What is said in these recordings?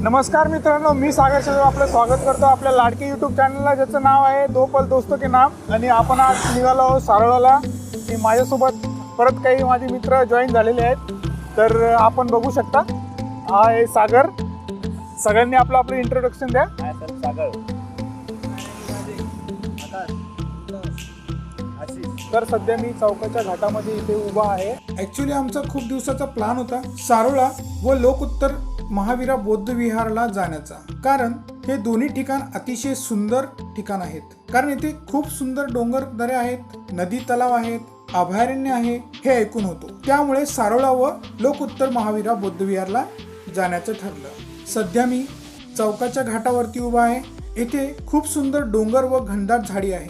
नमस्कार मित्रांनो, मी सागर शेजो आपलं स्वागत करतो आपल्या लाडके यूट्यूब चॅनलला, ज्याचं नाव आहे दो पल दोस्तों के नाम। आणि आपण आज निघालो आहोत सारोळाला। आणि माझ्यासोबत परत काही माझे मित्र जॉईन झालेले आहेत। तर आपण बघू शकता, हा आहे सागर। सगळ्यांनी आपलं आपलं इंट्रोडक्शन द्या। सागर तर सध्या मी चौकाच्या घाटामध्ये इथे उभा आहे। ॲक्च्युली आमचा खूप दिवसाचा प्लॅन होता सारोळा व लोकोत्तर महावीरा बौद्ध विहारला जाण्याचा, कारण हे दोन्ही ठिकाण अतिशय सुंदर ठिकाण आहेत। कारण इथे खूप सुंदर डोंगर दरे आहेत, नदी तलाव आहेत, अभयारण्य आहे हे ऐकून होतो। त्यामुळे सारोळा व लोकोत्तर महावीरा बौद्ध विहारला जाण्याचं ठरलं। सध्या मी चौकाच्या घाटावरती उभा आहे। येथे खूप सुंदर डोंगर व घनदाट झाडी आहे।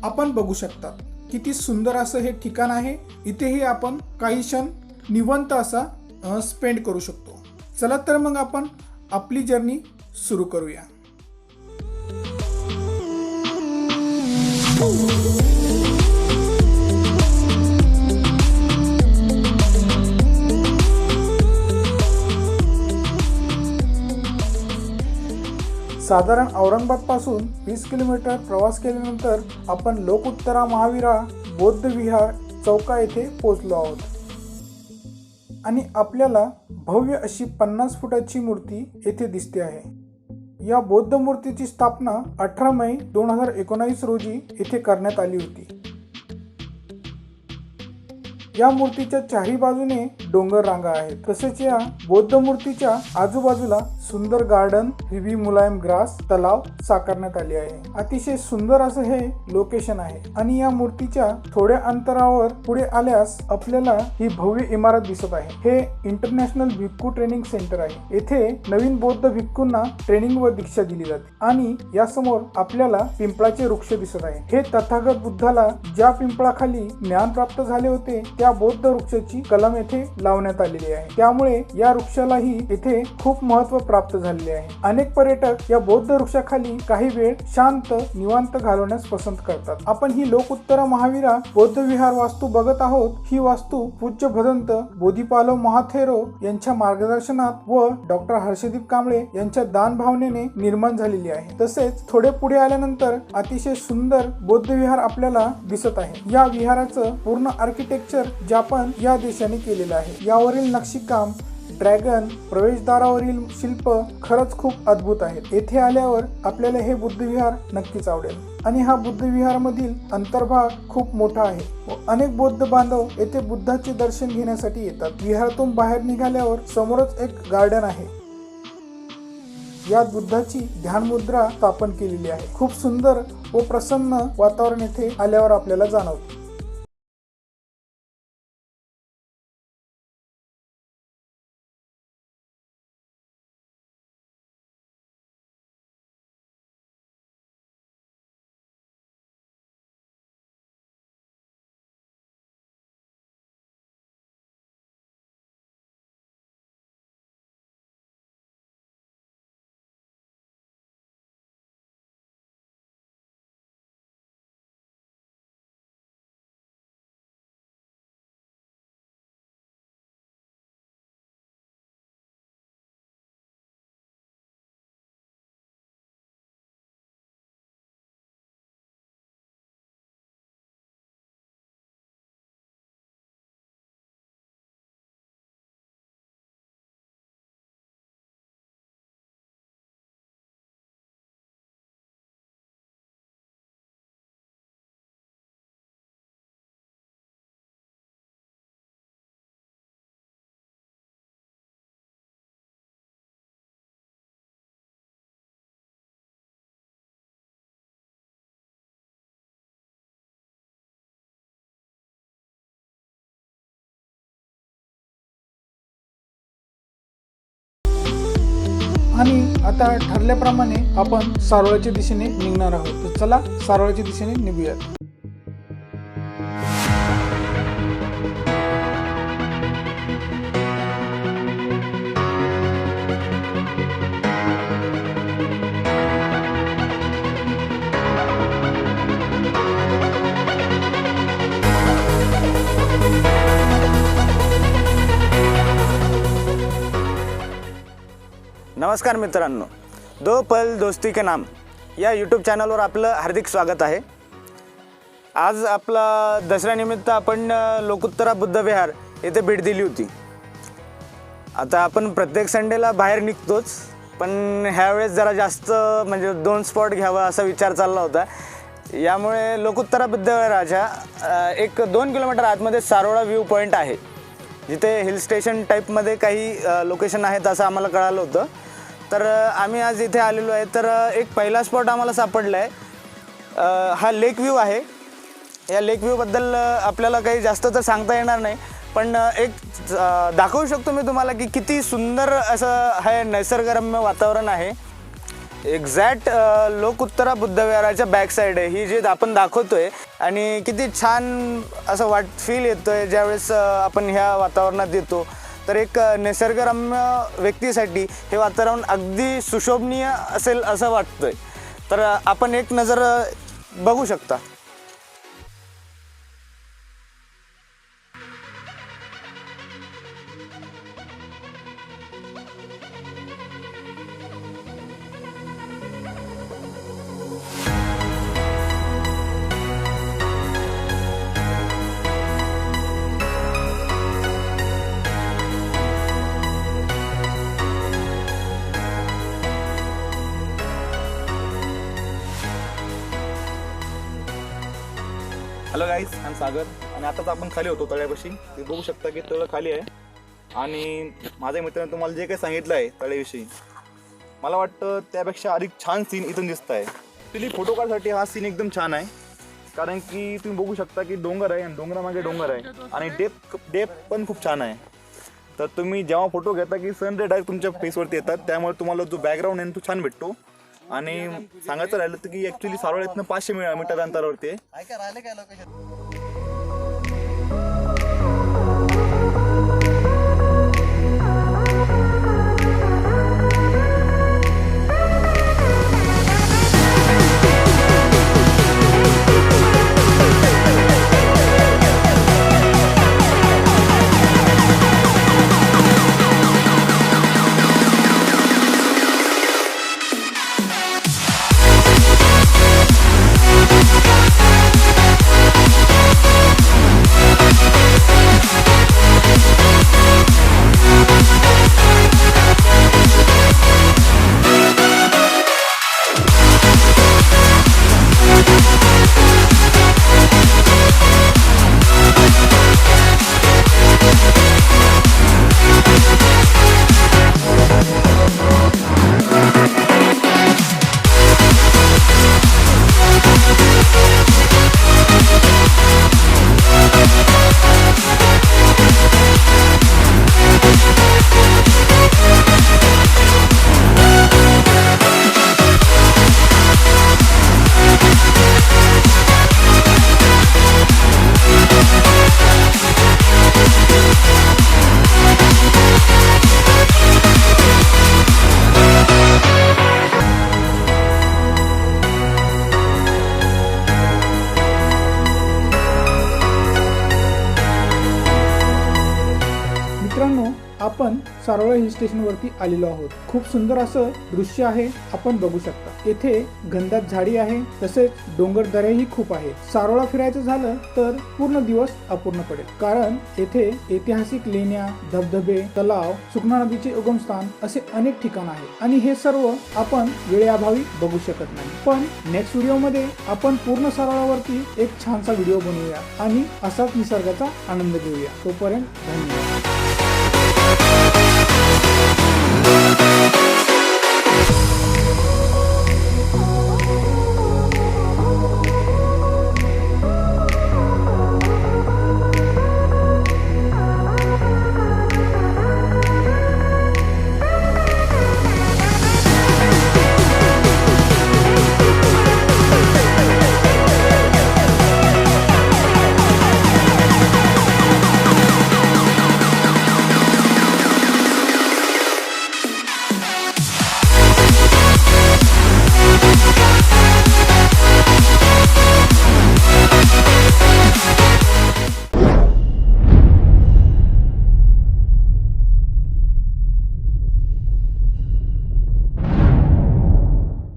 आपण बघू शकता किती सुंदर असं हे ठिकाण आहे। इथेही आपण काही क्षण निवांत असा स्पेंड करू शकतो। चला तर मग आपण आपली जर्नी सुरू करूया। साधारण औरंगाबाद पासून 20 किलोमीटर प्रवास केल्यानंतर आपण लोकोत्तरा महावीरा बौद्ध विहार चौका येथे पोहोचलो आहोत। आणि आपल्याला भव्य अशी 50 फुटाची मूर्ती येथे दिसते आहे। या बौद्ध मूर्तीची स्थापना 18 मे 2019 रोजी येथे करण्यात आली होती। या मूर्तीच्या चारही बाजूने डोंगर रांगा आहेत। तसेच या बौद्ध मूर्तीच्या आजूबाजूला सुंदर गार्डन, हिरवी मुलायम ग्रास, तलाव साकारण्यात आले आहे। अतिशय सुंदर असं हे लोकेशन आहे। आणि या मूर्तीच्या थोड्या अंतरावर पुढे आल्यास आपल्याला ही भव्य इमारत दिसत आहे। हे इंटरनॅशनल भिक्खू ट्रेनिंग सेंटर आहे। येथे नवीन बौद्ध भिक्खूंना ट्रेनिंग व दीक्षा दिली जाते। आणि या समोर आपल्याला पिंपळाचे वृक्ष दिसत आहे। हे तथागत बुद्धाला ज्या पिंपळाखाली ज्ञान प्राप्त झाले होते त्या बौद्ध वृक्षाची कलम येथे लावण्यात आलेली आहे। त्यामुळे या वृक्षालाही येथे खूप महत्त्व प्राप्त झालेले आहे। अनेक पर्यटक या बौद्ध वृक्षाखाली काही वेळ शांत निवांत घालवण्यास पसंत करतात। आपण ही लोकोत्तरा महावीरा बौद्ध विहार वास्तू बघत आहोत। ही वास्तू पूज्य भदंत बोधिपालो महाथेरो यांच्या मार्गदर्शनात व डॉक्टर हर्षदीप कांबळे यांच्या दान भावनेने निर्माण झालेली आहे। तसेच थोडे पुढे आल्यानंतर अतिशय सुंदर बौद्ध विहार आपल्याला दिसत आहे। या विहाराचं पूर्ण आर्किटेक्चर जपान या देशाने केलेलं आहे। यावरील नक्षीकाम, ड्रॅगन, प्रवेशद्वारावरील शिल्प खरंच खूप अद्भुत आहेत। येथे आल्यावर आपल्याला हे बुद्ध विहार नक्कीच आवडेल। आणि हा बुद्ध विहार मधील अंतर्भाग खूप मोठा आहे व अनेक बौद्ध बांधव येथे बुद्धाचे दर्शन घेण्यासाठी येतात। विहारातून बाहेर निघाल्यावर समोरच एक गार्डन आहे। यात बुद्धाची ध्यान मुद्रा स्थापन केलेली आहे। खूप सुंदर व प्रसन्न वातावरण येथे आल्यावर आपल्याला जाणवते। आणि आता ठरल्याप्रमाणे आपण सारोळाच्या दिशेने निघणार आहोत। तर चला सारोळाच्या दिशेने निघूयात। नमस्कार मित्रांनो, दो पल दोस्ती के नाम या यूट्यूब चॅनलवर आपलं हार्दिक स्वागत आहे। आज आपला दसऱ्यानिमित्त आपण लोकोत्तरा बुद्ध विहार येथे भेट दिली होती। आता आपण प्रत्येक संडेला बाहेर निघतोच, पण ह्यावेळेस जरा जास्त म्हणजे 2 स्पॉट घ्यावा असा विचार चालला होता। यामुळे लोकोत्तरा बुद्ध विहाराच्या एक 2 किलोमीटर आतमध्ये सारोळा व्ह्यू पॉईंट आहे, जिथे हिल स्टेशन टाईपमध्ये काही लोकेशन आहेत असं आम्हाला कळालं होतं। तर आम्ही आज इथे आलेलो आहे। तर एक पहिला स्पॉट आम्हाला सापडला आहे, हा लेक व्ह्यू आहे। या लेक व्ह्यूबद्दल आपल्याला काही जास्त तर सांगता येणार नाही, पण एक दाखवू शकतो मी तुम्हाला की किती सुंदर असं हे निसर्गरम्य वातावरण आहे। एक्झॅक्ट लोकोत्तरा बुद्ध विहाराच्या बॅक साईड आहे ही, जे आपण दाखवतोय, आणि किती छान असं फील येतोय ज्यावेळेस आपण ह्या वातावरणात येतो। तर एक निसर्गरम्य व्यक्तीसाठी हे वातावरण अगदी सुशोभनीय असेल असं वाटतंय। तर आपण एक नजर बघू शकता। हॅलो गाईज, आय एम सागर आणि आताच आपण खाली होतो तळ्यापाशी। ते बघू शकता की तळं खाली आहे आणि माझ्या मित्राने तुम्हाला जे काही सांगितलं आहे तळ्याविषयी, मला वाटतं त्यापेक्षा अधिक छान सीन इथून दिसत आहे। ॲक्च्युली फोटो काढण्यासाठी हा सीन एकदम छान आहे, कारण की तुम्ही बघू शकता की डोंगर आहे आणि डोंगरामागे डोंगर आहे आणि डेप पण खूप छान आहे। तर तुम्ही जेव्हा फोटो घेता की सनरे डायरेक्ट तुमच्या फेसवरती येतात, त्यामुळे तुम्हाला जो बॅकग्राऊंड आहे तो छान भेटतो। आणि सांगायचं राहिलं तर की ॲक्च्युली सारोळा इथनं 500 मीटर अंतरावरती आहे। मित्रांनो, आपण सारोळा हिल स्टेशनवरती आलेलो आहोत। खूप सुंदर असं दृश्य आहे, आपण बघू शकता। येथे घनदाट झाडी आहे, तसेच डोंगर दऱ्याही खूप आहे। सारोळा फिरायचं झालं तर पूर्ण दिवस अपूर्ण पडेल, कारण येथे ऐतिहासिक लेण्या, धबधबे, तलाव, सुकणा नदीचे उगमस्थान असे अनेक ठिकाण आहेत आणि हे सर्व आपण वेळेअभावी बघू शकत नाही। पण नेक्स्ट व्हिडिओमध्ये आपण पूर्ण सारोळावरती एक छानसा व्हिडिओ बनवूया आणि असाच निसर्गाचा आनंद घेऊया। तोपर्यंत धन्यवाद।